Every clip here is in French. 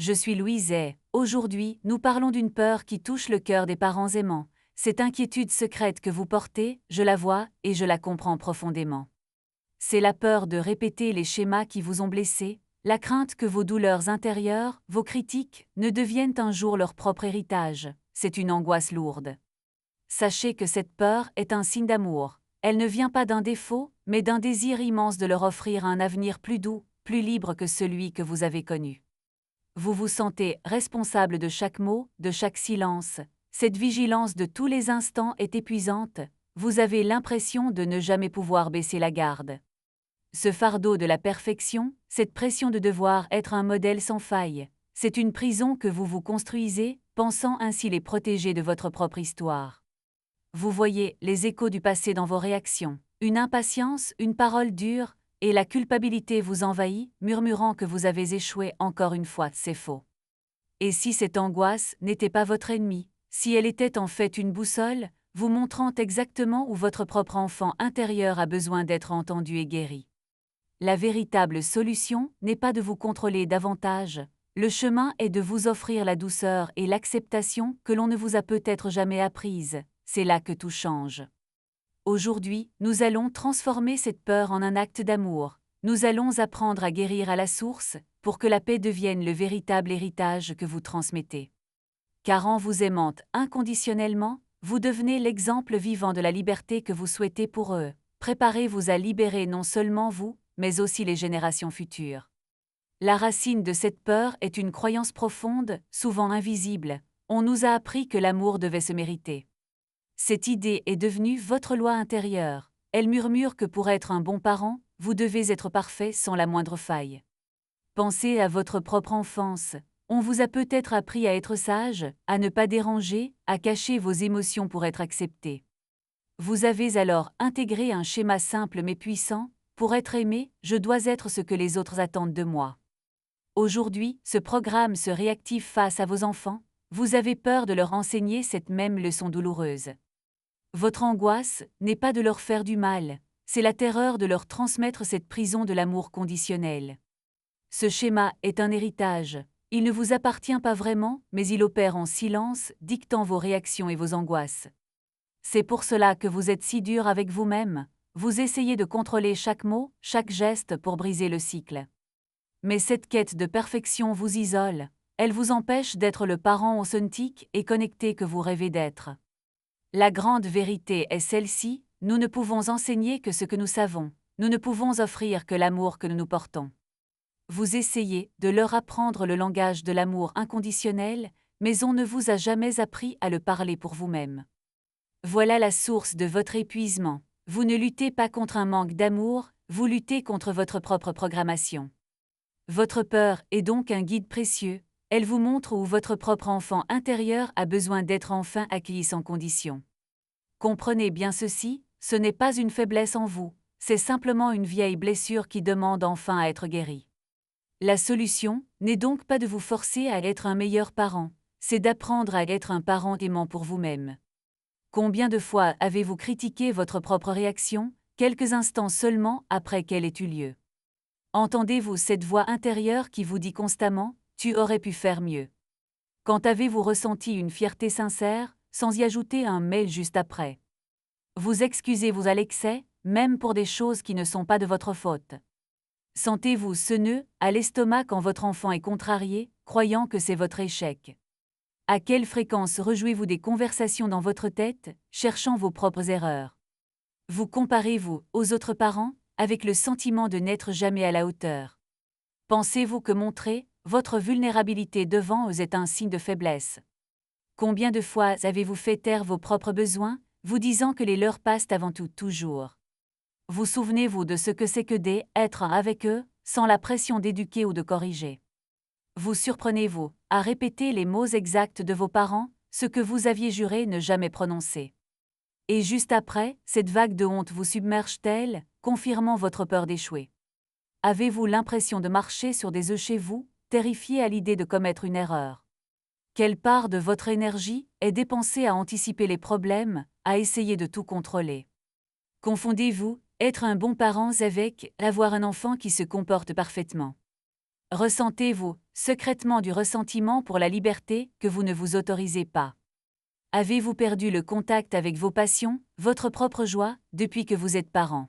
Je suis Louise et, aujourd'hui, nous parlons d'une peur qui touche le cœur des parents aimants. Cette inquiétude secrète que vous portez, je la vois et je la comprends profondément. C'est la peur de répéter les schémas qui vous ont blessé, la crainte que vos douleurs intérieures, vos critiques, ne deviennent un jour leur propre héritage. C'est une angoisse lourde. Sachez que cette peur est un signe d'amour. Elle ne vient pas d'un défaut, mais d'un désir immense de leur offrir un avenir plus doux, plus libre que celui que vous avez connu. Vous vous sentez responsable de chaque mot, de chaque silence. Cette vigilance de tous les instants est épuisante. Vous avez l'impression de ne jamais pouvoir baisser la garde. Ce fardeau de la perfection, cette pression de devoir être un modèle sans faille, c'est une prison que vous vous construisez, pensant ainsi les protéger de votre propre histoire. Vous voyez les échos du passé dans vos réactions, une impatience, une parole dure, et la culpabilité vous envahit, murmurant que vous avez échoué encore une fois, c'est faux. Et si cette angoisse n'était pas votre ennemi, si elle était en fait une boussole, vous montrant exactement où votre propre enfant intérieur a besoin d'être entendu et guéri. La véritable solution n'est pas de vous contrôler davantage, le chemin est de vous offrir la douceur et l'acceptation que l'on ne vous a peut-être jamais apprises, c'est là que tout change. Aujourd'hui, nous allons transformer cette peur en un acte d'amour. Nous allons apprendre à guérir à la source, pour que la paix devienne le véritable héritage que vous transmettez. Car en vous aimant inconditionnellement, vous devenez l'exemple vivant de la liberté que vous souhaitez pour eux. Préparez-vous à libérer non seulement vous, mais aussi les générations futures. La racine de cette peur est une croyance profonde, souvent invisible. On nous a appris que l'amour devait se mériter. Cette idée est devenue votre loi intérieure. Elle murmure que pour être un bon parent, vous devez être parfait sans la moindre faille. Pensez à votre propre enfance. On vous a peut-être appris à être sage, à ne pas déranger, à cacher vos émotions pour être accepté. Vous avez alors intégré un schéma simple mais puissant. Pour être aimé, je dois être ce que les autres attendent de moi. Aujourd'hui, ce programme se réactive face à vos enfants. Vous avez peur de leur enseigner cette même leçon douloureuse. Votre angoisse n'est pas de leur faire du mal, c'est la terreur de leur transmettre cette prison de l'amour conditionnel. Ce schéma est un héritage. Il ne vous appartient pas vraiment, mais il opère en silence, dictant vos réactions et vos angoisses. C'est pour cela que vous êtes si dur avec vous-même. Vous essayez de contrôler chaque mot, chaque geste pour briser le cycle. Mais cette quête de perfection vous isole. Elle vous empêche d'être le parent authentique et connecté que vous rêvez d'être. La grande vérité est celle-ci, nous ne pouvons enseigner que ce que nous savons, nous ne pouvons offrir que l'amour que nous nous portons. Vous essayez de leur apprendre le langage de l'amour inconditionnel, mais on ne vous a jamais appris à le parler pour vous-même. Voilà la source de votre épuisement. Vous ne luttez pas contre un manque d'amour, vous luttez contre votre propre programmation. Votre peur est donc un guide précieux, elle vous montre où votre propre enfant intérieur a besoin d'être enfin accueilli sans condition. Comprenez bien ceci, ce n'est pas une faiblesse en vous, c'est simplement une vieille blessure qui demande enfin à être guérie. La solution n'est donc pas de vous forcer à être un meilleur parent, c'est d'apprendre à être un parent aimant pour vous-même. Combien de fois avez-vous critiqué votre propre réaction, quelques instants seulement après qu'elle ait eu lieu? Entendez-vous cette voix intérieure qui vous dit constamment « tu aurais pu faire mieux ». Quand avez-vous ressenti une fierté sincère, sans y ajouter un « mais » juste après? Vous excusez-vous à l'excès, même pour des choses qui ne sont pas de votre faute. Sentez-vous ce nœud à l'estomac quand votre enfant est contrarié, croyant que c'est votre échec? À quelle fréquence rejouez-vous des conversations dans votre tête, cherchant vos propres erreurs? Vous comparez-vous aux autres parents, avec le sentiment de n'être jamais à la hauteur? Pensez-vous que montrer votre vulnérabilité devant eux est un signe de faiblesse? Combien de fois avez-vous fait taire vos propres besoins, vous disant que les leurs passent avant tout toujours? Vous souvenez-vous de ce que c'est que d'être avec eux, sans la pression d'éduquer ou de corriger? Vous surprenez-vous à répéter les mots exacts de vos parents, ce que vous aviez juré ne jamais prononcer? Et juste après, cette vague de honte vous submerge-t-elle, confirmant votre peur d'échouer? Avez-vous l'impression de marcher sur des œufs chez vous, terrifié à l'idée de commettre une erreur? Quelle part de votre énergie est dépensée à anticiper les problèmes, à essayer de tout contrôler? Confondez-vous être un bon parent avec avoir un enfant qui se comporte parfaitement? Ressentez-vous secrètement du ressentiment pour la liberté que vous ne vous autorisez pas? Avez-vous perdu le contact avec vos passions, votre propre joie, depuis que vous êtes parent?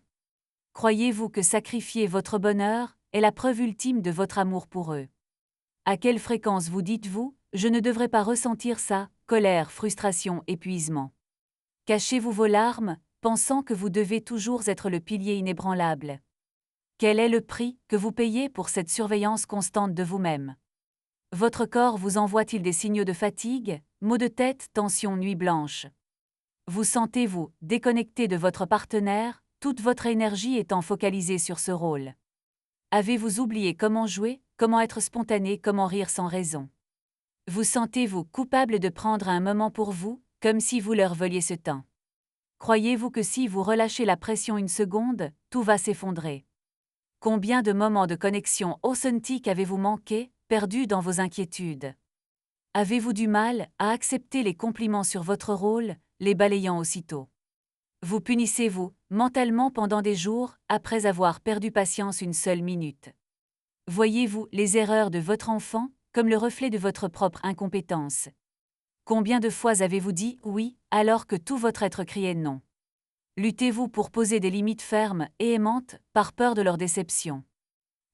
Croyez-vous que sacrifier votre bonheur est la preuve ultime de votre amour pour eux? À quelle fréquence vous dites-vous « Je ne devrais pas ressentir ça », colère, frustration, épuisement? Cachez-vous vos larmes, pensant que vous devez toujours être le pilier inébranlable? Quel est le prix que vous payez pour cette surveillance constante de vous-même? Votre corps vous envoie-t-il des signaux de fatigue, maux de tête, tension, nuit blanche? Vous sentez-vous déconnecté de votre partenaire, toute votre énergie étant focalisée sur ce rôle? Avez-vous oublié comment jouer, comment être spontané, comment rire sans raison? Vous sentez-vous coupable de prendre un moment pour vous, comme si vous leur voliez ce temps? Croyez-vous que si vous relâchez la pression une seconde, tout va s'effondrer? Combien de moments de connexion authentique avez-vous manqué, perdus dans vos inquiétudes? Avez-vous du mal à accepter les compliments sur votre rôle, les balayant aussitôt? Vous punissez-vous mentalement pendant des jours après avoir perdu patience une seule minute? Voyez-vous les erreurs de votre enfant comme le reflet de votre propre incompétence? Combien de fois avez-vous dit « oui » alors que tout votre être criait « non »? Luttez-vous pour poser des limites fermes et aimantes par peur de leur déception?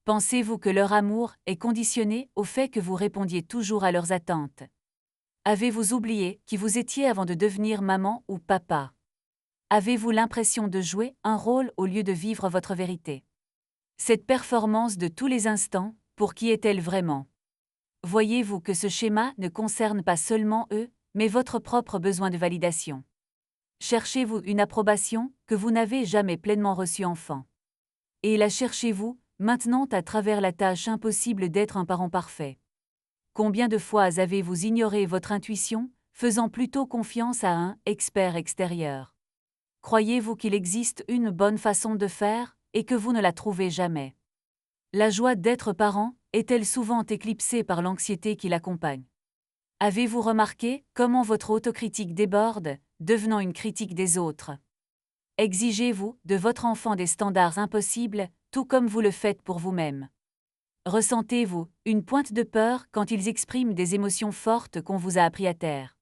Pensez-vous que leur amour est conditionné au fait que vous répondiez toujours à leurs attentes? Avez-vous oublié qui vous étiez avant de devenir maman ou papa? Avez-vous l'impression de jouer un rôle au lieu de vivre votre vérité? Cette performance de tous les instants, pour qui est-elle vraiment? Voyez-vous que ce schéma ne concerne pas seulement eux, mais votre propre besoin de validation? Cherchez-vous une approbation que vous n'avez jamais pleinement reçue enfant? Et la cherchez-vous maintenant à travers la tâche impossible d'être un parent parfait? Combien de fois avez-vous ignoré votre intuition, faisant plutôt confiance à un expert extérieur? Croyez-vous qu'il existe une bonne façon de faire et que vous ne la trouvez jamais? La joie d'être parent est-elle souvent éclipsée par l'anxiété qui l'accompagne? Avez-vous remarqué comment votre autocritique déborde, devenant une critique des autres? Exigez-vous de votre enfant des standards impossibles, tout comme vous le faites pour vous-même? Ressentez-vous une pointe de peur quand ils expriment des émotions fortes qu'on vous a appris à taire?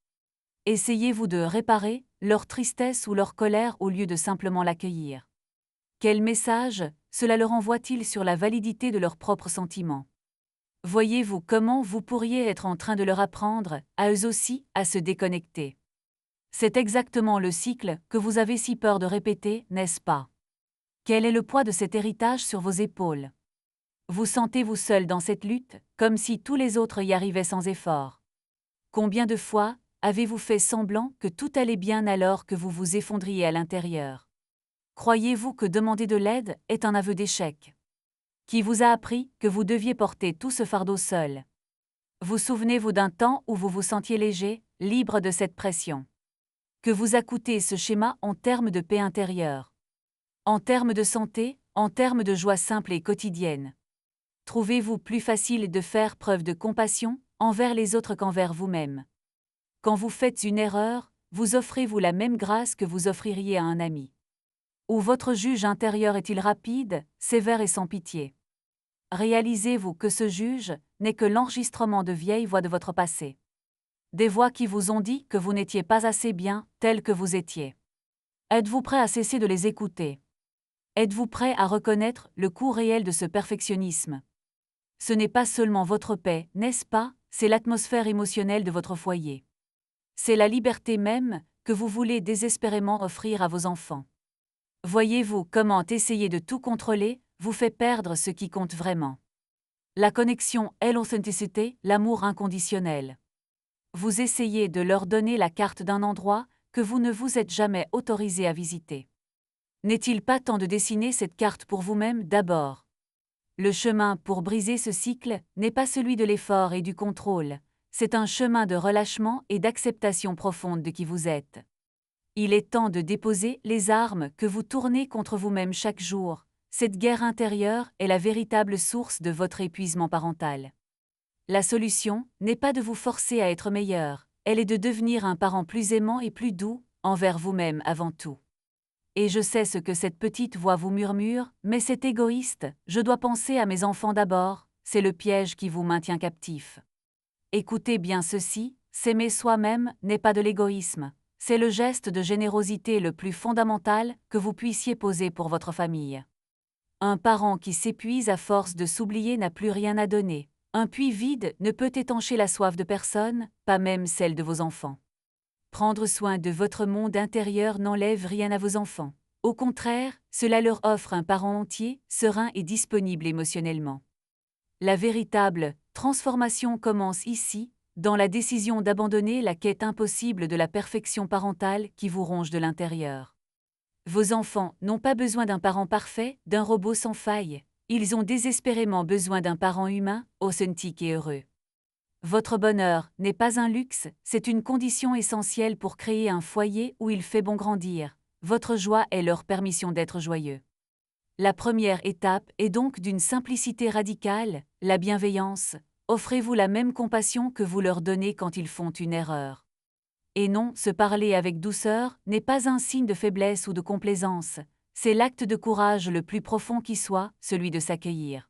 Essayez-vous de réparer leur tristesse ou leur colère au lieu de simplement l'accueillir? Quel message cela leur envoie-t-il sur la validité de leurs propres sentiments? Voyez-vous comment vous pourriez être en train de leur apprendre, à eux aussi, à se déconnecter? C'est exactement le cycle que vous avez si peur de répéter, n'est-ce pas? Quel est le poids de cet héritage sur vos épaules? Vous sentez-vous seul dans cette lutte, comme si tous les autres y arrivaient sans effort? Combien de fois avez-vous fait semblant que tout allait bien alors que vous vous effondriez à l'intérieur? Croyez-vous que demander de l'aide est un aveu d'échec? Qui vous a appris que vous deviez porter tout ce fardeau seul? Vous souvenez-vous d'un temps où vous vous sentiez léger, libre de cette pression? Que vous a coûté ce schéma en termes de paix intérieure? En termes de santé, en termes de joie simple et quotidienne? Trouvez-vous plus facile de faire preuve de compassion envers les autres qu'envers vous-même? Quand vous faites une erreur, vous offrez-vous la même grâce que vous offririez à un ami? Ou votre juge intérieur est-il rapide, sévère et sans pitié? Réalisez-vous que ce juge n'est que l'enregistrement de vieilles voix de votre passé? Des voix qui vous ont dit que vous n'étiez pas assez bien tel que vous étiez. Êtes-vous prêt à cesser de les écouter? Êtes-vous prêt à reconnaître le coût réel de ce perfectionnisme? Ce n'est pas seulement votre paix, n'est-ce pas, c'est l'atmosphère émotionnelle de votre foyer. C'est la liberté même que vous voulez désespérément offrir à vos enfants. Voyez-vous comment essayer de tout contrôler vous fait perdre ce qui compte vraiment? La connexion est l'authenticité, l'amour inconditionnel. Vous essayez de leur donner la carte d'un endroit que vous ne vous êtes jamais autorisé à visiter. N'est-il pas temps de dessiner cette carte pour vous-même d'abord? Le chemin pour briser ce cycle n'est pas celui de l'effort et du contrôle, c'est un chemin de relâchement et d'acceptation profonde de qui vous êtes. Il est temps de déposer les armes que vous tournez contre vous-même chaque jour. Cette guerre intérieure est la véritable source de votre épuisement parental. La solution n'est pas de vous forcer à être meilleur, elle est de devenir un parent plus aimant et plus doux, envers vous-même avant tout. Et je sais ce que cette petite voix vous murmure, mais c'est égoïste, je dois penser à mes enfants d'abord, c'est le piège qui vous maintient captif. Écoutez bien ceci, s'aimer soi-même n'est pas de l'égoïsme, c'est le geste de générosité le plus fondamental que vous puissiez poser pour votre famille. Un parent qui s'épuise à force de s'oublier n'a plus rien à donner. Un puits vide ne peut étancher la soif de personne, pas même celle de vos enfants. Prendre soin de votre monde intérieur n'enlève rien à vos enfants. Au contraire, cela leur offre un parent entier, serein et disponible émotionnellement. La véritable transformation commence ici, dans la décision d'abandonner la quête impossible de la perfection parentale qui vous ronge de l'intérieur. Vos enfants n'ont pas besoin d'un parent parfait, d'un robot sans faille. Ils ont désespérément besoin d'un parent humain, authentique et heureux. Votre bonheur n'est pas un luxe, c'est une condition essentielle pour créer un foyer où il fait bon grandir. Votre joie est leur permission d'être joyeux. La première étape est donc d'une simplicité radicale, la bienveillance. Offrez-vous la même compassion que vous leur donnez quand ils font une erreur. Et non, se parler avec douceur n'est pas un signe de faiblesse ou de complaisance, c'est l'acte de courage le plus profond qui soit, celui de s'accueillir.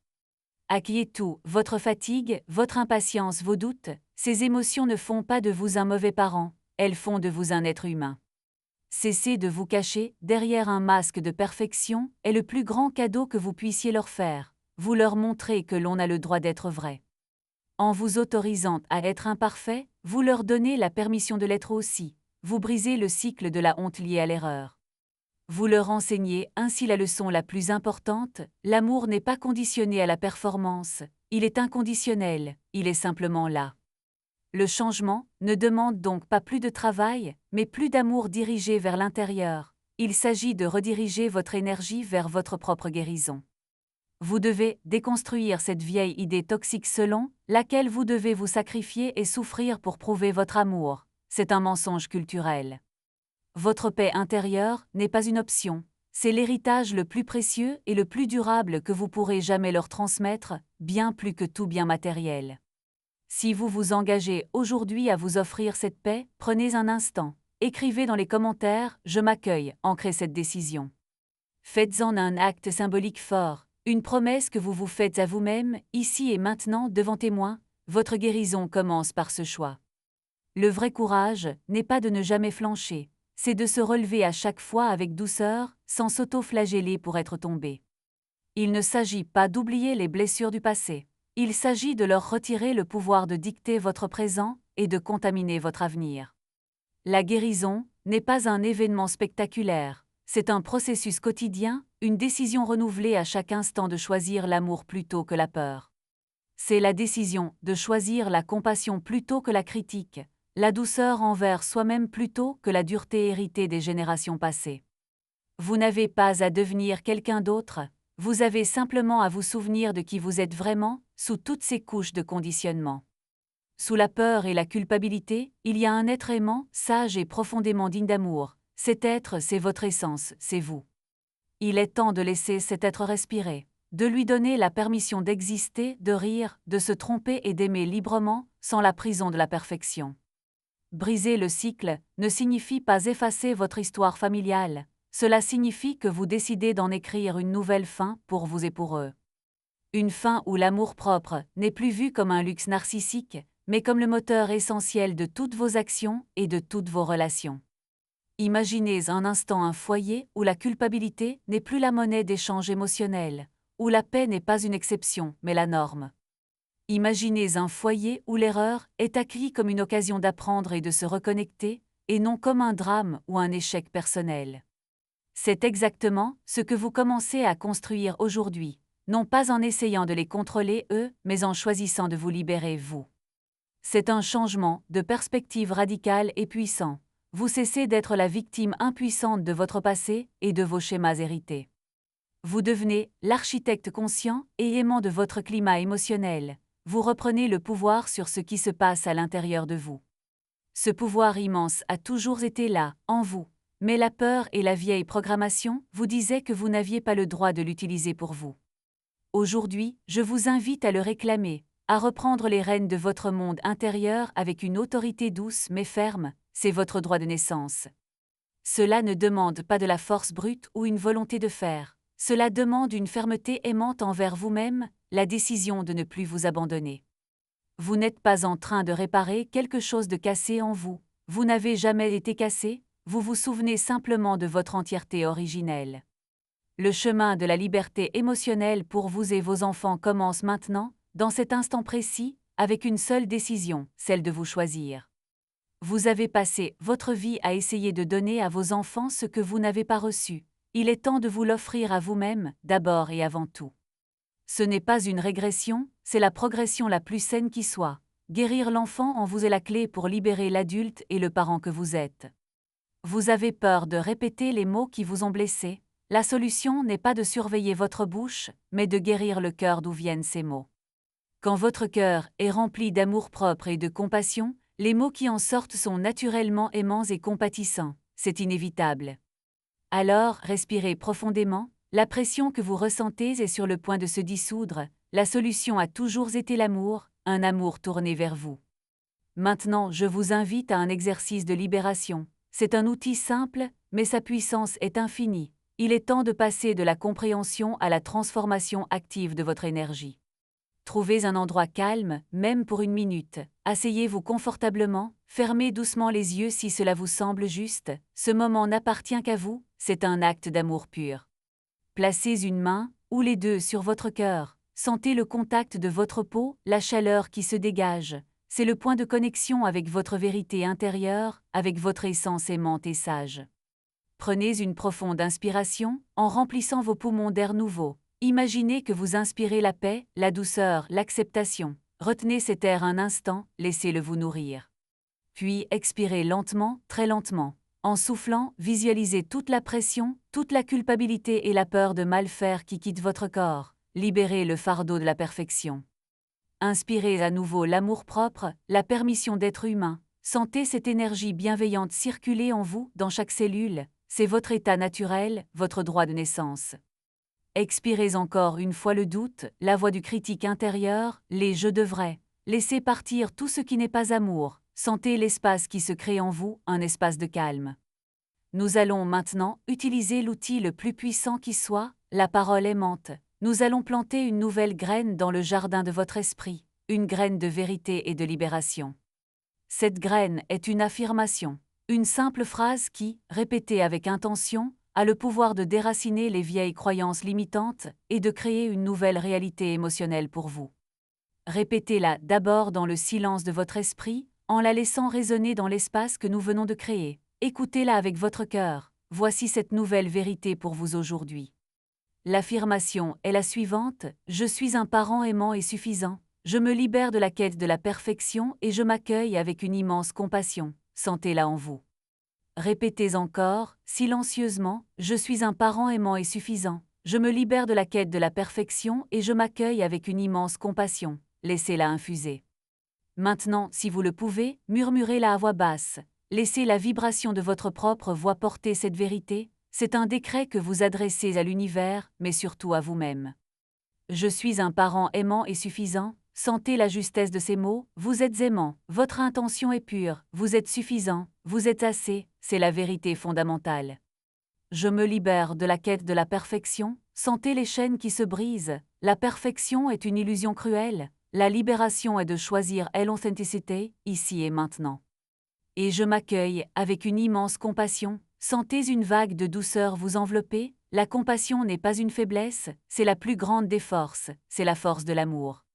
Accueillez tout, votre fatigue, votre impatience, vos doutes, ces émotions ne font pas de vous un mauvais parent, elles font de vous un être humain. Cessez de vous cacher derrière un masque de perfection est le plus grand cadeau que vous puissiez leur faire, vous leur montrez que l'on a le droit d'être vrai. En vous autorisant à être imparfait, vous leur donnez la permission de l'être aussi, vous brisez le cycle de la honte liée à l'erreur. Vous leur enseignez ainsi la leçon la plus importante, l'amour n'est pas conditionné à la performance, il est inconditionnel, il est simplement là. Le changement ne demande donc pas plus de travail, mais plus d'amour dirigé vers l'intérieur. Il s'agit de rediriger votre énergie vers votre propre guérison. Vous devez déconstruire cette vieille idée toxique selon laquelle vous devez vous sacrifier et souffrir pour prouver votre amour. C'est un mensonge culturel. Votre paix intérieure n'est pas une option, c'est l'héritage le plus précieux et le plus durable que vous pourrez jamais leur transmettre, bien plus que tout bien matériel. Si vous vous engagez aujourd'hui à vous offrir cette paix, prenez un instant. Écrivez dans les commentaires « Je m'accueille », ancrez cette décision. Faites-en un acte symbolique fort, une promesse que vous vous faites à vous-même, ici et maintenant devant témoins. Votre guérison commence par ce choix. Le vrai courage n'est pas de ne jamais flancher, c'est de se relever à chaque fois avec douceur, sans s'auto-flageller pour être tombé. Il ne s'agit pas d'oublier les blessures du passé. Il s'agit de leur retirer le pouvoir de dicter votre présent et de contaminer votre avenir. La guérison n'est pas un événement spectaculaire, c'est un processus quotidien, une décision renouvelée à chaque instant de choisir l'amour plutôt que la peur. C'est la décision de choisir la compassion plutôt que la critique, la douceur envers soi-même plutôt que la dureté héritée des générations passées. Vous n'avez pas à devenir quelqu'un d'autre, vous avez simplement à vous souvenir de qui vous êtes vraiment, sous toutes ces couches de conditionnement. Sous la peur et la culpabilité, il y a un être aimant, sage et profondément digne d'amour. Cet être, c'est votre essence, c'est vous. Il est temps de laisser cet être respirer, de lui donner la permission d'exister, de rire, de se tromper et d'aimer librement, sans la prison de la perfection. Briser le cycle ne signifie pas effacer votre histoire familiale, cela signifie que vous décidez d'en écrire une nouvelle fin pour vous et pour eux. Une fin où l'amour-propre n'est plus vu comme un luxe narcissique, mais comme le moteur essentiel de toutes vos actions et de toutes vos relations. Imaginez un instant un foyer où la culpabilité n'est plus la monnaie d'échange émotionnel, où la paix n'est pas une exception, mais la norme. Imaginez un foyer où l'erreur est acquise comme une occasion d'apprendre et de se reconnecter, et non comme un drame ou un échec personnel. C'est exactement ce que vous commencez à construire aujourd'hui, non pas en essayant de les contrôler eux, mais en choisissant de vous libérer vous. C'est un changement de perspective radical et puissant. Vous cessez d'être la victime impuissante de votre passé et de vos schémas hérités. Vous devenez l'architecte conscient et aimant de votre climat émotionnel. Vous reprenez le pouvoir sur ce qui se passe à l'intérieur de vous. Ce pouvoir immense a toujours été là, en vous, mais la peur et la vieille programmation vous disaient que vous n'aviez pas le droit de l'utiliser pour vous. Aujourd'hui, je vous invite à le réclamer, à reprendre les rênes de votre monde intérieur avec une autorité douce mais ferme, c'est votre droit de naissance. Cela ne demande pas de la force brute ou une volonté de faire, cela demande une fermeté aimante envers vous-même, la décision de ne plus vous abandonner. Vous n'êtes pas en train de réparer quelque chose de cassé en vous. Vous n'avez jamais été cassé, vous vous souvenez simplement de votre entièreté originelle. Le chemin de la liberté émotionnelle pour vous et vos enfants commence maintenant, dans cet instant précis, avec une seule décision, celle de vous choisir. Vous avez passé votre vie à essayer de donner à vos enfants ce que vous n'avez pas reçu. Il est temps de vous l'offrir à vous-même, d'abord et avant tout. Ce n'est pas une régression, c'est la progression la plus saine qui soit. Guérir l'enfant en vous est la clé pour libérer l'adulte et le parent que vous êtes. Vous avez peur de répéter les mots qui vous ont blessé. La solution n'est pas de surveiller votre bouche, mais de guérir le cœur d'où viennent ces mots. Quand votre cœur est rempli d'amour-propre et de compassion, les mots qui en sortent sont naturellement aimants et compatissants, c'est inévitable. Alors, respirez profondément, la pression que vous ressentez est sur le point de se dissoudre, la solution a toujours été l'amour, un amour tourné vers vous. Maintenant, je vous invite à un exercice de libération. C'est un outil simple, mais sa puissance est infinie. Il est temps de passer de la compréhension à la transformation active de votre énergie. Trouvez un endroit calme, même pour une minute. Asseyez-vous confortablement, fermez doucement les yeux si cela vous semble juste. Ce moment n'appartient qu'à vous, c'est un acte d'amour pur. Placez une main, ou les deux, sur votre cœur. Sentez le contact de votre peau, la chaleur qui se dégage. C'est le point de connexion avec votre vérité intérieure, avec votre essence aimante et sage. Prenez une profonde inspiration, en remplissant vos poumons d'air nouveau. Imaginez que vous inspirez la paix, la douceur, l'acceptation. Retenez cet air un instant, laissez-le vous nourrir. Puis expirez lentement, très lentement. En soufflant, visualisez toute la pression, toute la culpabilité et la peur de mal faire qui quittent votre corps. Libérez le fardeau de la perfection. Inspirez à nouveau l'amour-propre, la permission d'être humain. Sentez cette énergie bienveillante circuler en vous, dans chaque cellule. C'est votre état naturel, votre droit de naissance. Expirez encore une fois le doute, la voix du critique intérieur, les « je devrais ». Laissez partir tout ce qui n'est pas amour. Sentez l'espace qui se crée en vous, un espace de calme. Nous allons maintenant utiliser l'outil le plus puissant qui soit, la parole aimante. Nous allons planter une nouvelle graine dans le jardin de votre esprit, une graine de vérité et de libération. Cette graine est une affirmation, une simple phrase qui, répétée avec intention, a le pouvoir de déraciner les vieilles croyances limitantes et de créer une nouvelle réalité émotionnelle pour vous. Répétez-la d'abord dans le silence de votre esprit, en la laissant résonner dans l'espace que nous venons de créer. Écoutez-la avec votre cœur. Voici cette nouvelle vérité pour vous aujourd'hui. L'affirmation est la suivante: je suis un parent aimant et suffisant. Je me libère de la quête de la perfection et je m'accueille avec une immense compassion. Sentez-la en vous. Répétez encore, silencieusement, je suis un parent aimant et suffisant. Je me libère de la quête de la perfection et je m'accueille avec une immense compassion. Laissez-la infuser. Maintenant, si vous le pouvez, murmurez-la à voix basse. Laissez la vibration de votre propre voix porter cette vérité. C'est un décret que vous adressez à l'univers, mais surtout à vous-même. Je suis un parent aimant et suffisant. Sentez la justesse de ces mots. Vous êtes aimant, votre intention est pure, vous êtes suffisant, vous êtes assez, c'est la vérité fondamentale. Je me libère de la quête de la perfection. Sentez les chaînes qui se brisent. La perfection est une illusion cruelle. La libération est de choisir l'authenticité, ici et maintenant. Et je m'accueille avec une immense compassion. Sentez une vague de douceur vous envelopper. La compassion n'est pas une faiblesse, c'est la plus grande des forces, c'est la force de l'amour.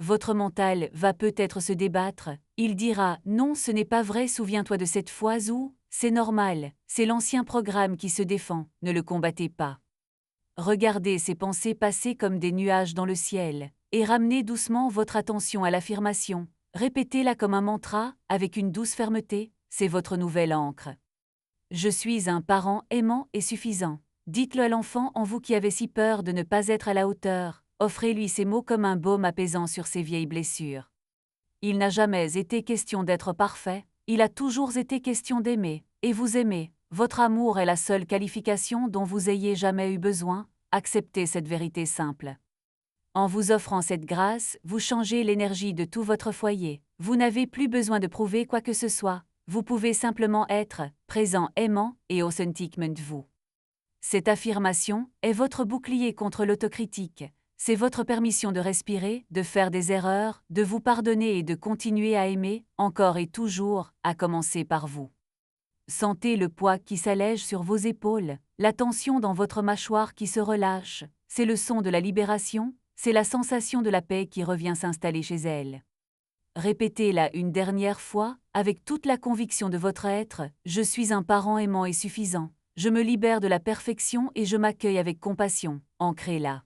Votre mental va peut-être se débattre, il dira « Non, ce n'est pas vrai, souviens-toi de cette fois où, c'est normal, c'est l'ancien programme qui se défend, ne le combattez pas. » Regardez ces pensées passer comme des nuages dans le ciel, et ramenez doucement votre attention à l'affirmation. Répétez-la comme un mantra, avec une douce fermeté, c'est votre nouvelle ancre. Je suis un parent aimant et suffisant. Dites-le à l'enfant en vous qui avait si peur de ne pas être à la hauteur. Offrez-lui ces mots comme un baume apaisant sur ses vieilles blessures. Il n'a jamais été question d'être parfait, il a toujours été question d'aimer, et vous aimez. Votre amour est la seule qualification dont vous ayez jamais eu besoin. Acceptez cette vérité simple. En vous offrant cette grâce, vous changez l'énergie de tout votre foyer. Vous n'avez plus besoin de prouver quoi que ce soit. Vous pouvez simplement être présent, aimant et authentiquement vous. Cette affirmation est votre bouclier contre l'autocritique. c'est votre permission de respirer, de faire des erreurs, de vous pardonner et de continuer à aimer, encore et toujours, à commencer par vous. Sentez le poids qui s'allège sur vos épaules, la tension dans votre mâchoire qui se relâche, c'est le son de la libération, c'est la sensation de la paix qui revient s'installer chez elle. Répétez-la une dernière fois, avec toute la conviction de votre être, je suis un parent aimant et suffisant, je me libère de la perfection et je m'accueille avec compassion, ancrez-la.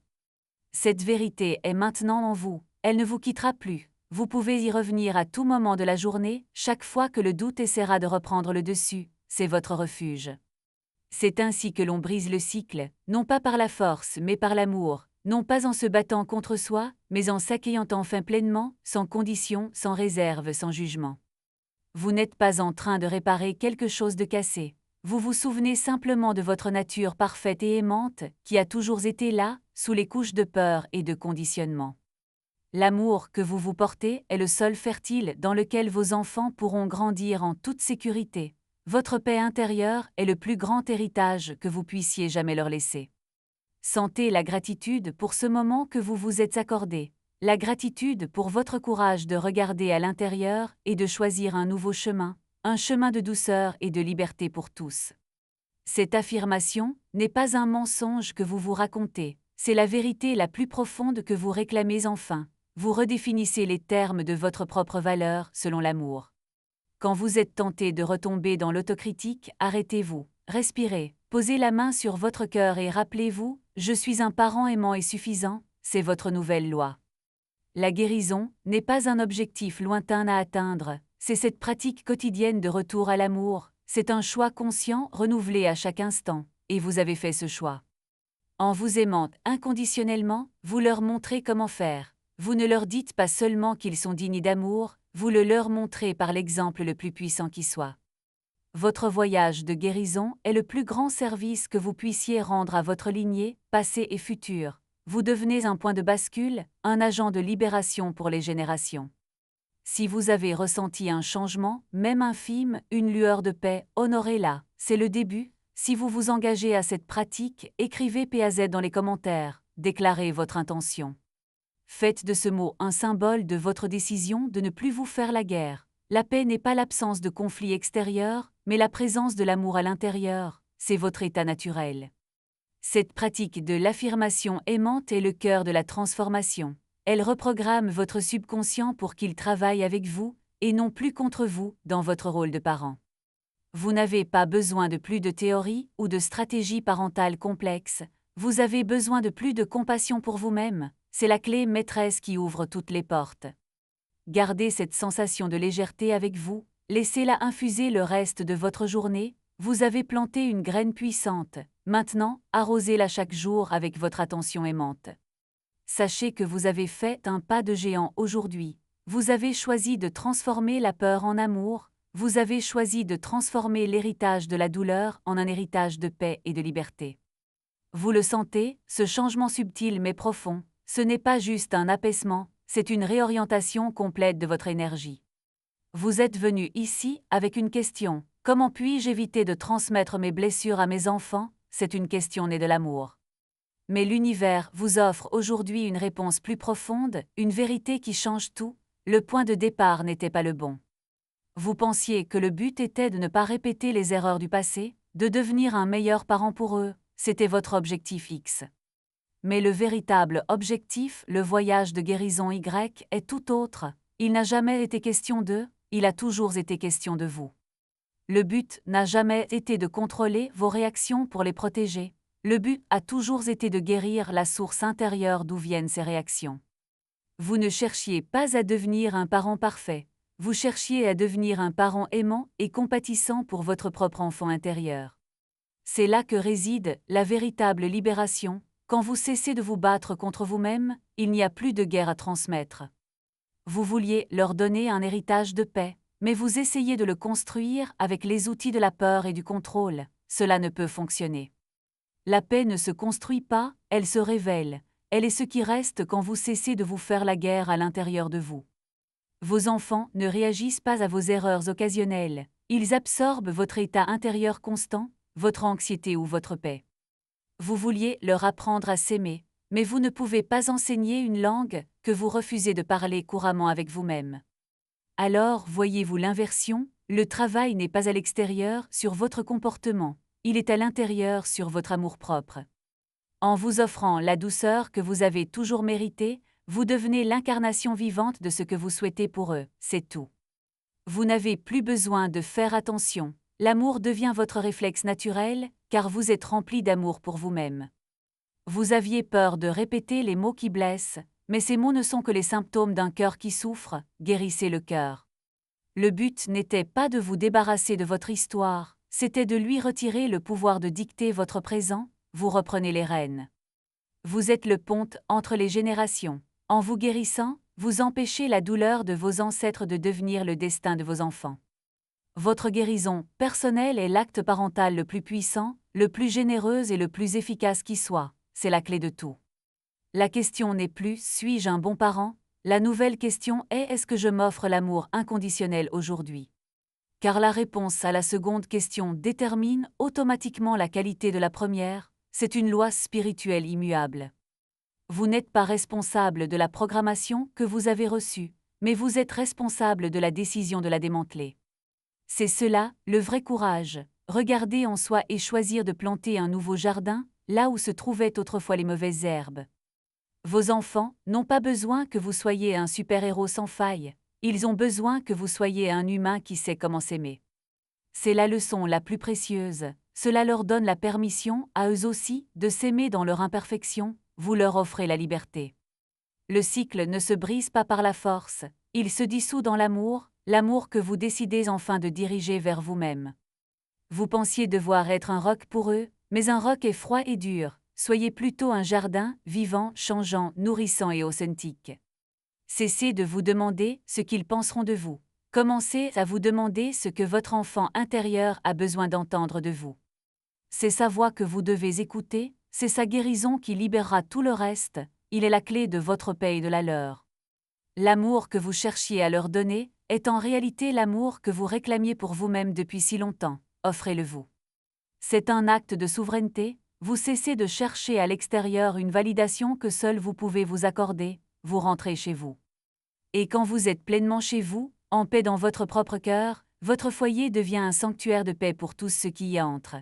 Cette vérité est maintenant en vous, elle ne vous quittera plus. Vous pouvez y revenir à tout moment de la journée, chaque fois que le doute essaiera de reprendre le dessus, c'est votre refuge. C'est ainsi que l'on brise le cycle, non pas par la force mais par l'amour, non pas en se battant contre soi, mais en s'accueillant enfin pleinement, sans condition, sans réserve, sans jugement. Vous n'êtes pas en train de réparer quelque chose de cassé. Vous vous souvenez simplement de votre nature parfaite et aimante, qui a toujours été là, sous les couches de peur et de conditionnement. L'amour que vous vous portez est le sol fertile dans lequel vos enfants pourront grandir en toute sécurité. Votre paix intérieure est le plus grand héritage que vous puissiez jamais leur laisser. Sentez la gratitude pour ce moment que vous vous êtes accordé, la gratitude pour votre courage de regarder à l'intérieur et de choisir un nouveau chemin, un chemin de douceur et de liberté pour tous. Cette affirmation n'est pas un mensonge que vous vous racontez, c'est la vérité la plus profonde que vous réclamez enfin. Vous redéfinissez les termes de votre propre valeur selon l'amour. Quand vous êtes tenté de retomber dans l'autocritique, arrêtez-vous, respirez, posez la main sur votre cœur et rappelez-vous, je suis un parent aimant et suffisant, c'est votre nouvelle loi. La guérison n'est pas un objectif lointain à atteindre, c'est cette pratique quotidienne de retour à l'amour, c'est un choix conscient renouvelé à chaque instant, et vous avez fait ce choix. En vous aimant inconditionnellement, vous leur montrez comment faire. Vous ne leur dites pas seulement qu'ils sont dignes d'amour, vous le leur montrez par l'exemple le plus puissant qui soit. Votre voyage de guérison est le plus grand service que vous puissiez rendre à votre lignée, passée et future. Vous devenez un point de bascule, un agent de libération pour les générations. Si vous avez ressenti un changement, même infime, une lueur de paix, honorez-la, c'est le début. Si vous vous engagez à cette pratique, écrivez PAZ dans les commentaires, déclarez votre intention. Faites de ce mot un symbole de votre décision de ne plus vous faire la guerre. La paix n'est pas l'absence de conflits extérieurs, mais la présence de l'amour à l'intérieur, c'est votre état naturel. Cette pratique de l'affirmation aimante est le cœur de la transformation. Elle reprogramme votre subconscient pour qu'il travaille avec vous, et non plus contre vous, dans votre rôle de parent. Vous n'avez pas besoin de plus de théorie ou de stratégie parentale complexe, vous avez besoin de plus de compassion pour vous-même, c'est la clé maîtresse qui ouvre toutes les portes. Gardez cette sensation de légèreté avec vous, laissez-la infuser le reste de votre journée, vous avez planté une graine puissante, maintenant, arrosez-la chaque jour avec votre attention aimante. Sachez que vous avez fait un pas de géant aujourd'hui, vous avez choisi de transformer la peur en amour, vous avez choisi de transformer l'héritage de la douleur en un héritage de paix et de liberté. Vous le sentez, ce changement subtil mais profond, ce n'est pas juste un apaisement, c'est une réorientation complète de votre énergie. Vous êtes venu ici avec une question, comment puis-je éviter de transmettre mes blessures à mes enfants? C'est une question née de l'amour. Mais l'univers vous offre aujourd'hui une réponse plus profonde, une vérité qui change tout, le point de départ n'était pas le bon. Vous pensiez que le but était de ne pas répéter les erreurs du passé, de devenir un meilleur parent pour eux, c'était votre objectif X. Mais le véritable objectif, le voyage de guérison Y, est tout autre. Il n'a jamais été question d'eux, il a toujours été question de vous. Le but n'a jamais été de contrôler vos réactions pour les protéger. Le but a toujours été de guérir la source intérieure d'où viennent ces réactions. Vous ne cherchiez pas à devenir un parent parfait, vous cherchiez à devenir un parent aimant et compatissant pour votre propre enfant intérieur. C'est là que réside la véritable libération. Quand vous cessez de vous battre contre vous-même, il n'y a plus de guerre à transmettre. Vous vouliez leur donner un héritage de paix, mais vous essayez de le construire avec les outils de la peur et du contrôle. Cela ne peut fonctionner. La paix ne se construit pas, elle se révèle. Elle est ce qui reste quand vous cessez de vous faire la guerre à l'intérieur de vous. Vos enfants ne réagissent pas à vos erreurs occasionnelles. Ils absorbent votre état intérieur constant, votre anxiété ou votre paix. Vous vouliez leur apprendre à s'aimer, mais vous ne pouvez pas enseigner une langue que vous refusez de parler couramment avec vous-même. Alors, voyez-vous l'inversion, le travail n'est pas à l'extérieur sur votre comportement, il est à l'intérieur sur votre amour-propre. En vous offrant la douceur que vous avez toujours méritée, vous devenez l'incarnation vivante de ce que vous souhaitez pour eux, c'est tout. Vous n'avez plus besoin de faire attention, l'amour devient votre réflexe naturel, car vous êtes rempli d'amour pour vous-même. Vous aviez peur de répéter les mots qui blessent, mais ces mots ne sont que les symptômes d'un cœur qui souffre, guérissez le cœur. Le but n'était pas de vous débarrasser de votre histoire, c'était de lui retirer le pouvoir de dicter votre présent, vous reprenez les rênes. Vous êtes le pont entre les générations. En vous guérissant, vous empêchez la douleur de vos ancêtres de devenir le destin de vos enfants. Votre guérison personnelle est l'acte parental le plus puissant, le plus généreux et le plus efficace qui soit, c'est la clé de tout. La question n'est plus « suis-je un bon parent ?», la nouvelle question est « est-ce que je m'offre l'amour inconditionnel aujourd'hui ?» Car la réponse à la seconde question détermine automatiquement la qualité de la première, c'est une loi spirituelle immuable. Vous n'êtes pas responsable de la programmation que vous avez reçue, mais vous êtes responsable de la décision de la démanteler. C'est cela, le vrai courage, regarder en soi et choisir de planter un nouveau jardin, là où se trouvaient autrefois les mauvaises herbes. Vos enfants n'ont pas besoin que vous soyez un super-héros sans faille, ils ont besoin que vous soyez un humain qui sait comment s'aimer. C'est la leçon la plus précieuse, cela leur donne la permission, à eux aussi, de s'aimer dans leur imperfection, vous leur offrez la liberté. Le cycle ne se brise pas par la force, il se dissout dans l'amour, l'amour que vous décidez enfin de diriger vers vous-même. Vous pensiez devoir être un roc pour eux, mais un roc est froid et dur, soyez plutôt un jardin, vivant, changeant, nourrissant et authentique. Cessez de vous demander ce qu'ils penseront de vous. Commencez à vous demander ce que votre enfant intérieur a besoin d'entendre de vous. C'est sa voix que vous devez écouter, c'est sa guérison qui libérera tout le reste, il est la clé de votre paix et de la leur. L'amour que vous cherchiez à leur donner est en réalité l'amour que vous réclamiez pour vous-même depuis si longtemps, offrez-le-vous. C'est un acte de souveraineté, vous cessez de chercher à l'extérieur une validation que seul vous pouvez vous accorder, vous rentrez chez vous. Et quand vous êtes pleinement chez vous, en paix dans votre propre cœur, votre foyer devient un sanctuaire de paix pour tous ceux qui y entrent.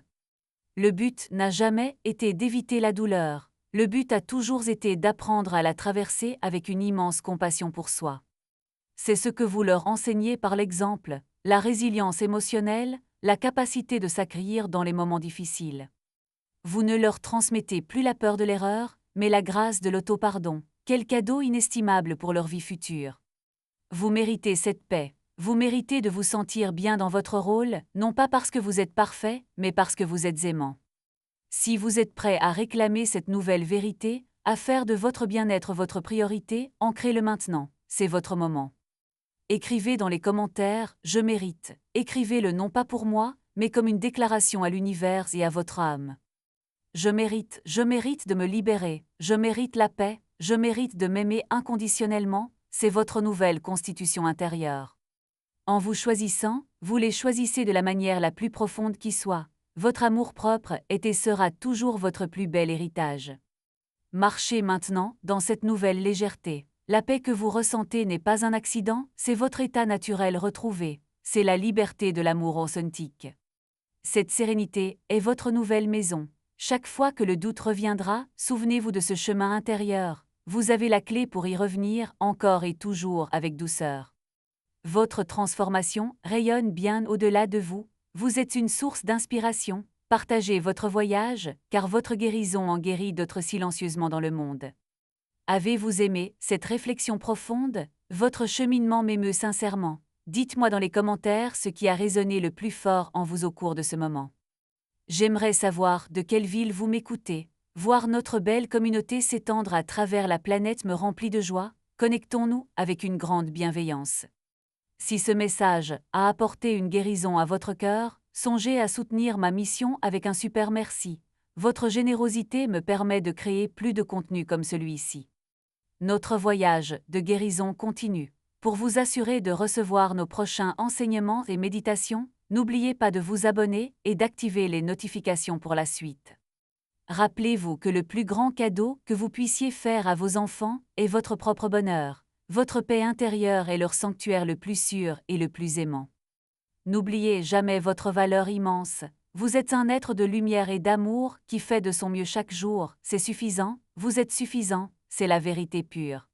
Le but n'a jamais été d'éviter la douleur, le but a toujours été d'apprendre à la traverser avec une immense compassion pour soi. C'est ce que vous leur enseignez par l'exemple, la résilience émotionnelle, la capacité de s'accueillir dans les moments difficiles. Vous ne leur transmettez plus la peur de l'erreur, mais la grâce de l'auto-pardon, quel cadeau inestimable pour leur vie future. Vous méritez cette paix, vous méritez de vous sentir bien dans votre rôle, non pas parce que vous êtes parfait, mais parce que vous êtes aimant. Si vous êtes prêt à réclamer cette nouvelle vérité, à faire de votre bien-être votre priorité, ancrez-le maintenant, c'est votre moment. Écrivez dans les commentaires « Je mérite », écrivez-le non pas pour moi, mais comme une déclaration à l'univers et à votre âme. Je mérite de me libérer, je mérite la paix, je mérite de m'aimer inconditionnellement, c'est votre nouvelle constitution intérieure. En vous choisissant, vous les choisissez de la manière la plus profonde qui soit. Votre amour-propre est et sera toujours votre plus bel héritage. Marchez maintenant dans cette nouvelle légèreté. La paix que vous ressentez n'est pas un accident, c'est votre état naturel retrouvé, c'est la liberté de l'amour authentique. Cette sérénité est votre nouvelle maison. Chaque fois que le doute reviendra, souvenez-vous de ce chemin intérieur. Vous avez la clé pour y revenir encore et toujours avec douceur. Votre transformation rayonne bien au-delà de vous. Vous êtes une source d'inspiration. Partagez votre voyage, car votre guérison en guérit d'autres silencieusement dans le monde. Avez-vous aimé cette réflexion profonde? Votre cheminement m'émeut sincèrement. Dites-moi dans les commentaires ce qui a résonné le plus fort en vous au cours de ce moment. J'aimerais savoir de quelle ville vous m'écoutez. Voir notre belle communauté s'étendre à travers la planète me remplit de joie. Connectons-nous avec une grande bienveillance. Si ce message a apporté une guérison à votre cœur, songez à soutenir ma mission avec un super merci. Votre générosité me permet de créer plus de contenu comme celui-ci. Notre voyage de guérison continue. Pour vous assurer de recevoir nos prochains enseignements et méditations, n'oubliez pas de vous abonner et d'activer les notifications pour la suite. Rappelez-vous que le plus grand cadeau que vous puissiez faire à vos enfants est votre propre bonheur. Votre paix intérieure est leur sanctuaire le plus sûr et le plus aimant. N'oubliez jamais votre valeur immense. Vous êtes un être de lumière et d'amour qui fait de son mieux chaque jour. C'est suffisant, vous êtes suffisant, c'est la vérité pure.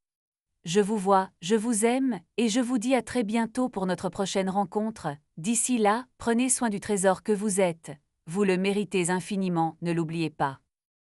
Je vous vois, je vous aime, et je vous dis à très bientôt pour notre prochaine rencontre. D'ici là, prenez soin du trésor que vous êtes. Vous le méritez infiniment, ne l'oubliez pas.